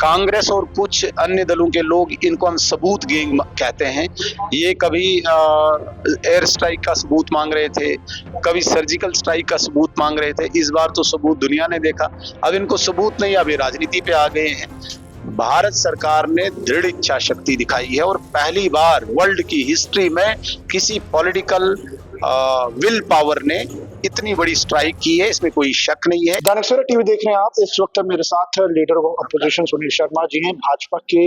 कांग्रेस और कुछ अन्य दलों के लोग इनको हम सबूत गैंग कहते हैं। ये कभी एयर स्ट्राइक का सबूत मांग रहे थे, कभी सर्जिकल स्ट्राइक का सबूत मांग रहे थे। इस बार तो सबूत दुनिया ने देखा। अब इनको सबूत नहीं, अभी राजनीति पे आ गए हैं। भारत सरकार ने दृढ़ इच्छा शक्ति दिखाई है और पहली बार वर्ल्ड की हिस्ट्री में किसी पॉलिटिकल विल पावर ने इतनी बड़ी स्ट्राइक की है, इसमें कोई शक नहीं है। दैनिक सवेरा टीवी देख रहे हैं आप। इस वक्त मेरे साथ leader of opposition Sunil Sharma ji हैं। भाजपा के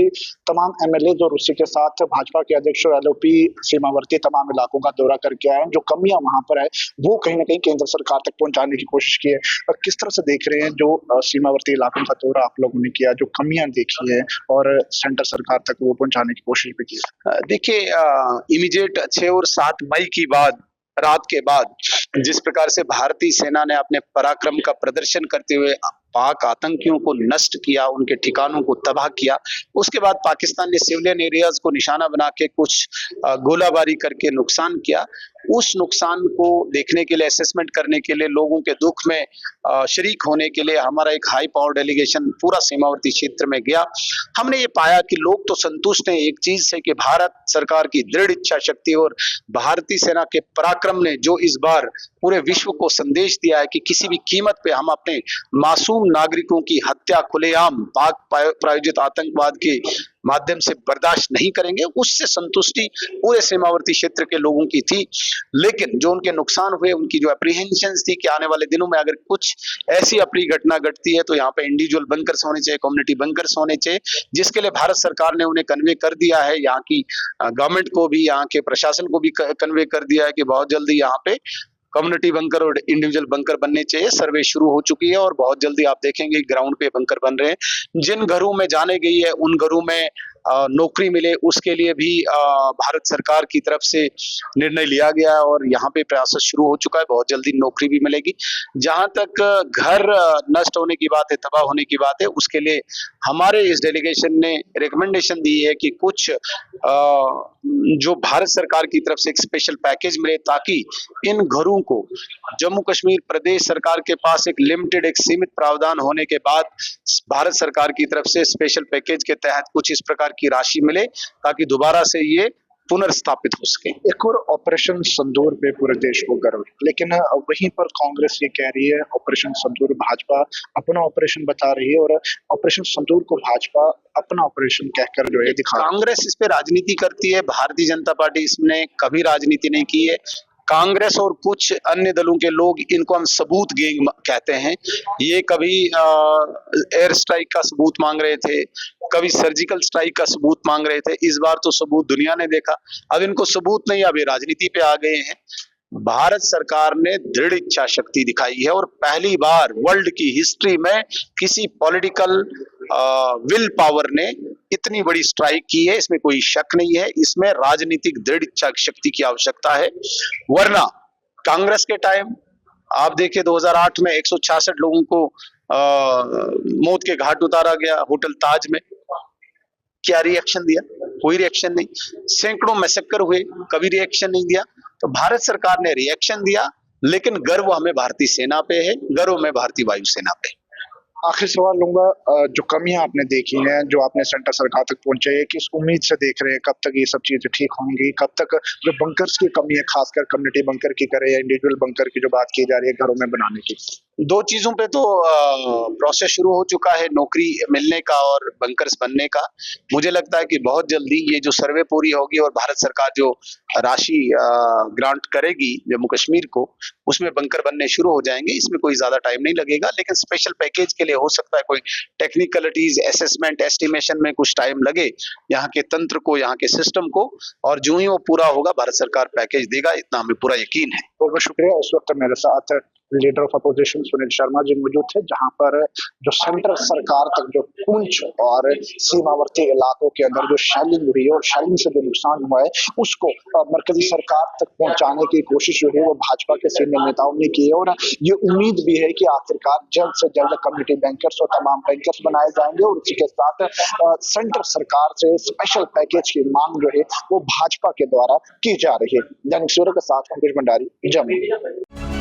तमाम एमएलए और उसी के साथ भाजपा के अध्यक्ष एलओपी सीमावर्ती तमाम इलाकों का दौरा करके आए हैं। जो कमियां वहां पर है वो कहीं ना कहीं केंद्र सरकार तक पहुंचाने की कोशिश की है। और किस तरह से देख रहे हैं जो सीमावर्ती इलाकों का दौरा आप लोगों ने किया, जो कमियां देखी है और सेंटर सरकार तक वो पहुंचाने की कोशिश भी की? देखिए, इमीडिएट 6 और 7 मई की रात के बाद जिस प्रकार से भारतीय सेना ने अपने पराक्रम का प्रदर्शन करते हुए पाक आतंकियों को नष्ट किया, उनके ठिकानों को तबाह किया, उसके बाद पाकिस्तान ने सिविलियन एरियाज को निशाना बना के कुछ गोलाबारी करके नुकसान किया। उस नुकसान को देखने के लिए, असेसमेंट करने के लिए, लोगों के दुख में शरीक होने के लिए हमारा एक हाई पावर डेलीगेशन पूरा सीमावर्ती क्षेत्र में गया। हमने ये पाया कि लोग तो संतुष्ट हैं एक चीज से कि भारत सरकार की दृढ़ इच्छा शक्ति और भारतीय सेना के पराक्रम ने जो इस बार पूरे विश्व को संदेश दिया है कि किसी भी कीमत पे हम अपने मासूम नागरिकों की हत्या खुलेआम पाक प्रायोजित आतंकवाद के माध्यम से बर्दाश्त नहीं करेंगे, उससे संतुष्टि पूरे सीमावर्ती क्षेत्र के लोगों की थी। लेकिन जो उनके नुकसान हुए, उनकी जो अप्रीहेंशंस थी कि आने वाले दिनों में अगर कुछ ऐसी अप्रिय घटना घटती है तो यहाँ पे इंडिविजुअल बंकर्स होने चाहिए, कम्युनिटी बंकर्स होने चाहिए, जिसके लिए भारत सरकार ने उन्हें कन्वे कर दिया है। यहाँ की गवर्नमेंट को भी, यहाँ के प्रशासन को भी कन्वे कर दिया है कि बहुत जल्दी यहाँ पे कम्युनिटी बंकर और इंडिविजुअल बंकर बनने चाहिए। सर्वे शुरू हो चुकी है और बहुत जल्दी आप देखेंगे ग्राउंड पे बंकर बन रहे हैं। जिन घरों में जाने गई है उन घरों में नौकरी मिले, उसके लिए भी भारत सरकार की तरफ से निर्णय लिया गया है और यहाँ पे प्रयास शुरू हो चुका है। बहुत जल्दी नौकरी भी मिलेगी। जहां तक घर नष्ट होने की बात है, तबाह होने की बात है, उसके लिए हमारे इस डेलीगेशन ने रिकमेंडेशन दी है कि कुछ जो भारत सरकार की तरफ से एक स्पेशल पैकेज मिले, ताकि इन घरों को जम्मू कश्मीर प्रदेश सरकार के पास एक लिमिटेड, एक सीमित प्रावधान होने के बाद भारत सरकार की तरफ से स्पेशल पैकेज के तहत कुछ इस प्रकार की राशि मिले ताकि दोबारा से ये पुनर्स्थापित हो सके। एक और ऑपरेशन संदूर पे पूरे देश को गर्व है, लेकिन वहीं पर कांग्रेस ये कह रही है ऑपरेशन संदूर भाजपा अपना ऑपरेशन बता रही है और ऑपरेशन संदूर को भाजपा अपना ऑपरेशन कहकर जो है दिखा। कांग्रेस इस पे राजनीति करती है, भारतीय जनता पार्टी इसमें कभी राजनीति नहीं की है। कांग्रेस और कुछ अन्य दलों के लोग इनको हम सबूत गैंग कहते हैं। ये कभी एयर स्ट्राइक का सबूत मांग रहे थे, कभी सर्जिकल स्ट्राइक का सबूत मांग रहे थे। इस बार तो सबूत दुनिया ने देखा। अब इनको सबूत नहीं, अभी राजनीति पे आ गए हैं। भारत सरकार ने दृढ़ इच्छा शक्ति दिखाई है और पहली बार वर्ल्ड की हिस्ट्री में किसी पॉलिटिकल विल पावर ने इतनी बड़ी स्ट्राइक की है, इसमें कोई शक नहीं है। इसमें राजनीतिक दृढ़ इच्छा शक्ति की आवश्यकता है। वरना कांग्रेस के टाइम आप देखिए 2008 में 166 लोगों को मौत के घाट उतारा गया होटल ताज में। क्या रिएक्शन दिया? कोई रिएक्शन नहीं। सैकड़ों मैसेकर हुए, कभी रिएक्शन नहीं दिया। तो भारत सरकार ने रिएक्शन दिया, लेकिन गर्व हमें भारतीय सेना पे है, गर्व में भारतीय वायुसेना पे। आखिर सवाल लूंगा, जो कमियां आपने देखी हैं, जो आपने सेंटर सरकार तक पहुंचे है, किस उम्मीद से देख रहे हैं कब तक ये सब चीजें ठीक होंगी? कब तक जो बंकर्स की कमी है, खासकर कम्युनिटी बंकर की करे या इंडिविजुअल बंकर की जो बात की जा रही है घरों में बनाने की? दो चीजों पे तो प्रोसेस शुरू हो चुका है, नौकरी मिलने का और बंकर्स बनने का। मुझे लगता है कि बहुत जल्दी ये जो सर्वे पूरी होगी और भारत सरकार जो राशि ग्रांट करेगी जम्मू कश्मीर को, उसमें बंकर बनने शुरू हो जाएंगे। इसमें कोई ज्यादा टाइम नहीं लगेगा, लेकिन स्पेशल पैकेज के लिए हो सकता है कोई टेक्निकलिटीज, असेसमेंट, एस्टिमेशन में कुछ टाइम लगे यहाँ के तंत्र को, यहाँ के सिस्टम को, और जो ही वो पूरा होगा भारत सरकार पैकेज देगा, इतना हमें पूरा यकीन है। बहुत बहुत शुक्रिया। इस वक्त मेरे साथ leader of opposition Sunil Sharma ji मौजूद थे, जहां पर जो सेंट्रल सरकार तक जो पुंछ और सीमावर्ती इलाकों के अंदर जो शेलिंग हुई है और शेलिंग से जो नुकसान हुआ है उसको मरकजी सरकार तक पहुंचाने की कोशिश जो है वो भाजपा के सीनियर नेताओं ने की है। और ये उम्मीद भी है कि आखिरकार जल्द से जल्द कम्युनिटी बैंकर्स और तमाम बैंकर्स बनाए जाएंगे और इसी के साथ सेंट्रल सरकार से स्पेशल पैकेज की मांग जो है वो भाजपा के द्वारा की जा रही है। दैनिक सवेरा के साथ अंकुश भंडारी, जम्मू।